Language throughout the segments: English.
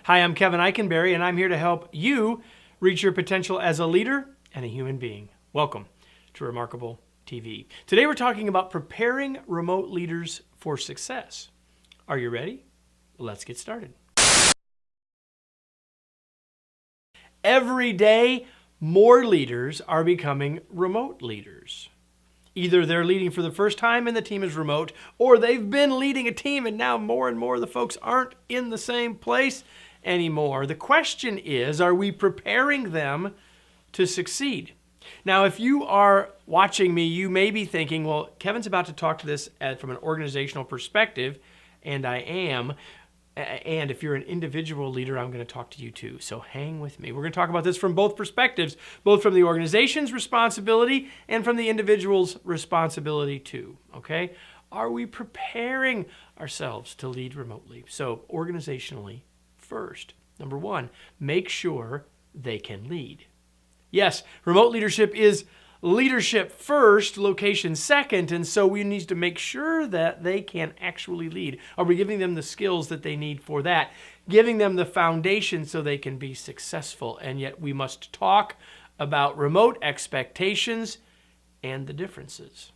Hi, I'm Kevin Eikenberry, and I'm here to help you reach your potential as a leader and a human being. Welcome to Remarkable TV. Today we're talking about preparing remote leaders for success. Are you ready? Let's get started. Every day, more leaders are becoming remote leaders. Either they're leading for the first time and the team is remote, or they've been leading a team and now more and more of the folks aren't in the same place anymore. The question is, are we preparing them to succeed? Now, if you are watching me, you may be thinking, well, Kevin's about to talk to this from an organizational perspective, and I am. And if you're an individual leader, I'm going to talk to you too. So hang with me. We're going to talk about this from both perspectives, both from the organization's responsibility and from the individual's responsibility too. Okay? Are we preparing ourselves to lead remotely? So organizationally first. Number one, make sure they can lead. Yes, remote leadership is leadership first, location second, and so we need to make sure that they can actually lead. Are we giving them the skills that they need for that? Giving them the foundation so they can be successful. And yet we must talk about remote expectations and the differences.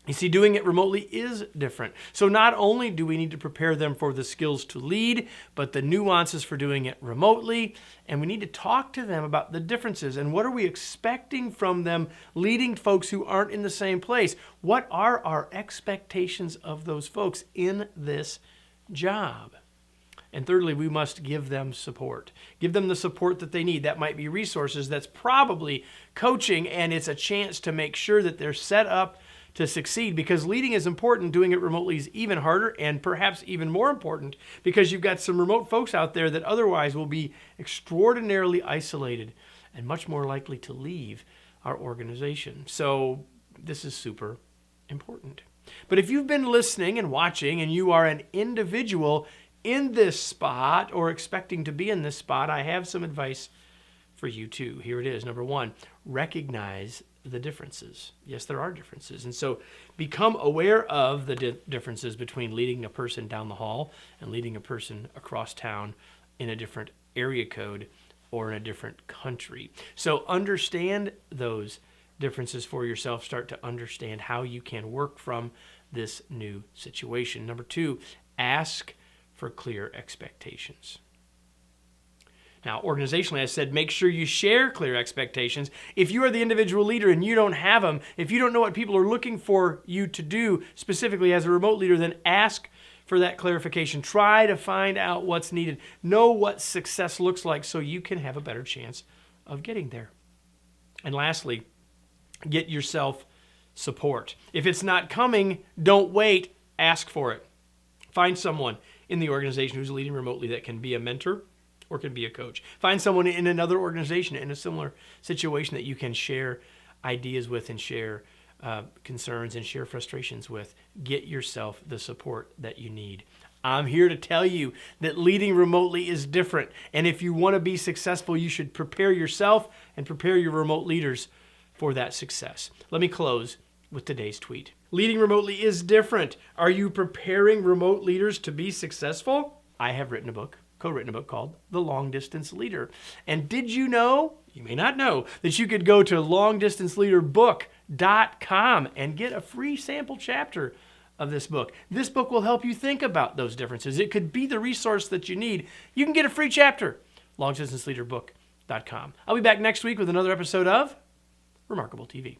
You see, doing it remotely is different. So not only do we need to prepare them for the skills to lead, but the nuances for doing it remotely. And we need to talk to them about the differences and what are we expecting from them leading folks who aren't in the same place. What are our expectations of those folks in this job? And thirdly, we must give them support. Give them the support that they need. That might be resources. That's probably coaching, and it's a chance to make sure that they're set up to succeed, because leading is important. Doing it remotely is even harder, and perhaps even more important because you've got some remote folks out there that otherwise will be extraordinarily isolated and much more likely to leave our organization. So this is super important. But if you've been listening and watching and you are an individual in this spot or expecting to be in this spot, I have some advice for you too. Here it is. Number one, recognize the differences. Yes, there are differences. And so become aware of the differences between leading a person down the hall and leading a person across town in a different area code or in a different country. So understand those differences for yourself. Start to understand how you can work from this new situation. Number two, ask for clear expectations. Now, organizationally, I said, make sure you share clear expectations. If you are the individual leader and you don't have them, if you don't know what people are looking for you to do specifically as a remote leader, then ask for that clarification. Try to find out what's needed. Know what success looks like so you can have a better chance of getting there. And lastly, get yourself support. If it's not coming, don't wait. Ask for it. Find someone in the organization who's leading remotely that can be a mentor or can be a coach. Find someone in another organization in a similar situation that you can share ideas with and share concerns and share frustrations with. Get yourself the support that you need. I'm here to tell you that leading remotely is different. And if you want to be successful, you should prepare yourself and prepare your remote leaders for that success. Let me close with today's tweet. Leading remotely is different. Are you preparing remote leaders to be successful? I have written a book. Co-written a book called The Long Distance Leader. And did you know, you may not know, that you could go to longdistanceleaderbook.com and get a free sample chapter of this book. This book will help you think about those differences. It could be the resource that you need. You can get a free chapter, longdistanceleaderbook.com. I'll be back next week with another episode of Remarkable TV.